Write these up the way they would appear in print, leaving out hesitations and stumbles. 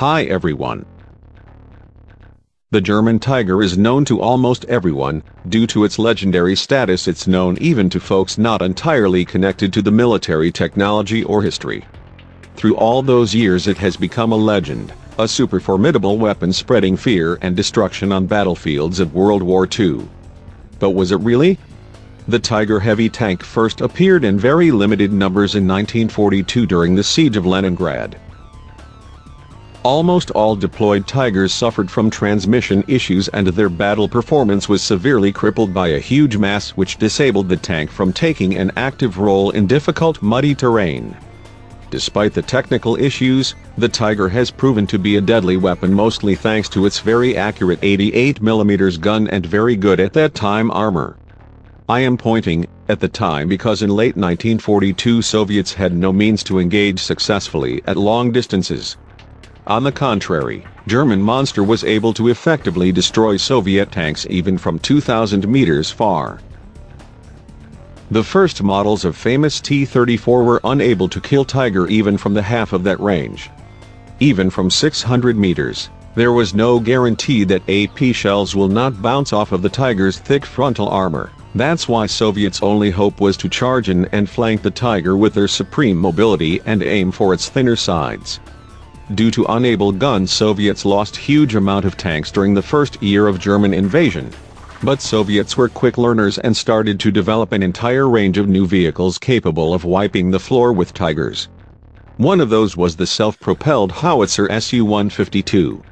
Hi everyone. The German Tiger is known to almost everyone. Due to its legendary status, it's known even to folks not entirely connected to the military technology or history. Through all those years it has become a legend, a super formidable weapon spreading fear and destruction on battlefields of World War II. But was it really? The Tiger heavy tank first appeared in very limited numbers in 1942 during the siege of Leningrad. Almost all deployed Tigers suffered from transmission issues and their battle performance was severely crippled by a huge mass which disabled the tank from taking an active role in difficult muddy terrain. Despite the technical issues, the Tiger has proven to be a deadly weapon, mostly thanks to its very accurate 88mm gun and very good at that time armor. I am pointing at the time because in late 1942 Soviets had no means to engage successfully at long distances. On the contrary, German monster was able to effectively destroy Soviet tanks even from 2,000 meters far. The first models of famous T-34 were unable to kill Tiger even from the half of that range. Even from 600 meters, there was no guarantee that AP shells will not bounce off of the Tiger's thick frontal armor. That's why Soviets' only hope was to charge in and flank the Tiger with their supreme mobility and aim for its thinner sides. Due to unable guns, Soviets lost huge amount of tanks during the first year of German invasion. But Soviets were quick learners and started to develop an entire range of new vehicles capable of wiping the floor with Tigers. One of those was the self-propelled howitzer SU-152.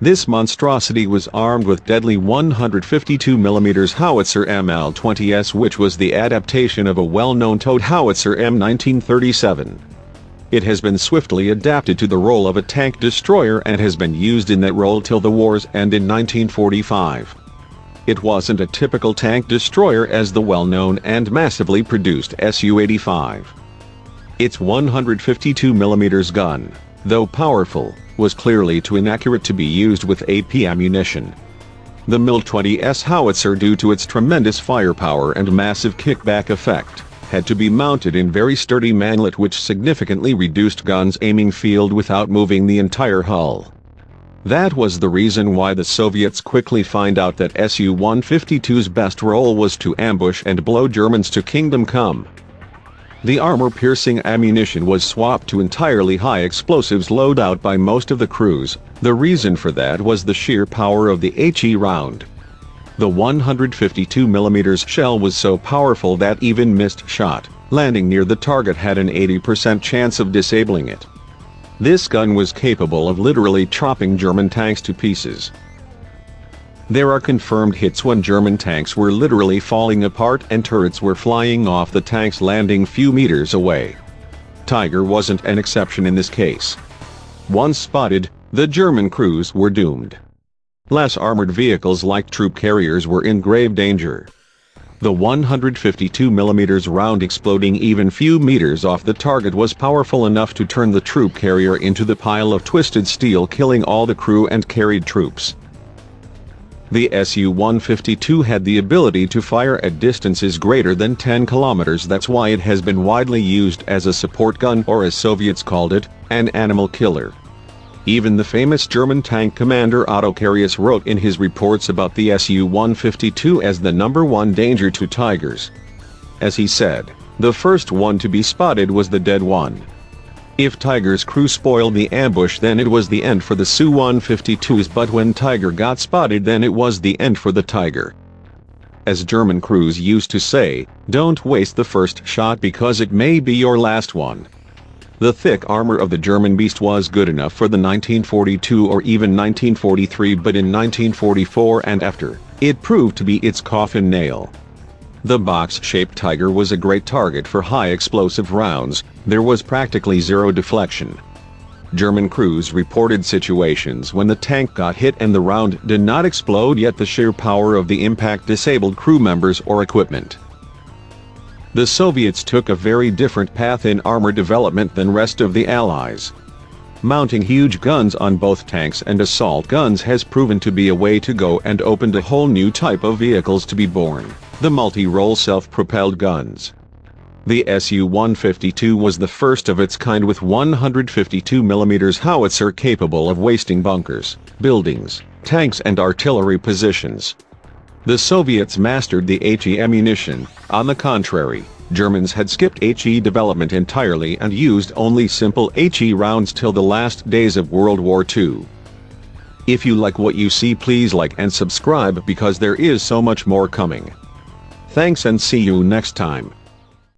This monstrosity was armed with deadly 152mm howitzer ML-20S, which was the adaptation of a well-known towed howitzer M1937. It has been swiftly adapted to the role of a tank destroyer and has been used in that role till the war's end in 1945. It wasn't a typical tank destroyer as the well-known and massively produced SU-85. Its 152mm gun, though powerful, was clearly too inaccurate to be used with AP ammunition. The ML-20S howitzer, due to its tremendous firepower and massive kickback effect, had to be mounted in very sturdy manlet, which significantly reduced gun's aiming field without moving the entire hull. That was the reason why the Soviets quickly find out that SU-152's best role was to ambush and blow Germans to kingdom come. The armor-piercing ammunition was swapped to entirely high explosives loadout by most of the crews. The reason for that was the sheer power of the HE round. The 152mm shell was so powerful that even missed shot landing near the target had an 80% chance of disabling it. This gun was capable of literally chopping German tanks to pieces. There are confirmed hits when German tanks were literally falling apart and turrets were flying off the tanks, landing few meters away. Tiger wasn't an exception in this case. Once spotted, the German crews were doomed. Less armored vehicles like troop carriers were in grave danger. The 152mm round exploding even few meters off the target was powerful enough to turn the troop carrier into the pile of twisted steel, killing all the crew and carried troops. The SU-152 had the ability to fire at distances greater than 10 kilometers. That's why it has been widely used as a support gun, or as Soviets called it, an animal killer. Even the famous German tank commander Otto Carius wrote in his reports about the SU-152 as the #1 danger to Tigers. As he said, the first one to be spotted was the dead one. If Tiger's crew spoiled the ambush, then it was the end for the Su-152s, but when Tiger got spotted, then it was the end for the Tiger. As German crews used to say, don't waste the first shot because it may be your last one. The thick armor of the German beast was good enough for the 1942 or even 1943, but in 1944 and after, it proved to be its coffin nail. The box-shaped Tiger was a great target for high explosive rounds. There was practically zero deflection. German crews reported situations when the tank got hit and the round did not explode, yet the sheer power of the impact disabled crew members or equipment. The Soviets took a very different path in armor development than rest of the Allies. Mounting huge guns on both tanks and assault guns has proven to be a way to go and opened a whole new type of vehicles to be born, the multi-role self-propelled guns. The SU-152 was the first of its kind with 152mm howitzer capable of wasting bunkers, buildings, tanks and artillery positions. The Soviets mastered the HE ammunition. On the contrary, Germans had skipped HE development entirely and used only simple HE rounds till the last days of World War II. If you like what you see, please like and subscribe because there is so much more coming. Thanks and see you next time.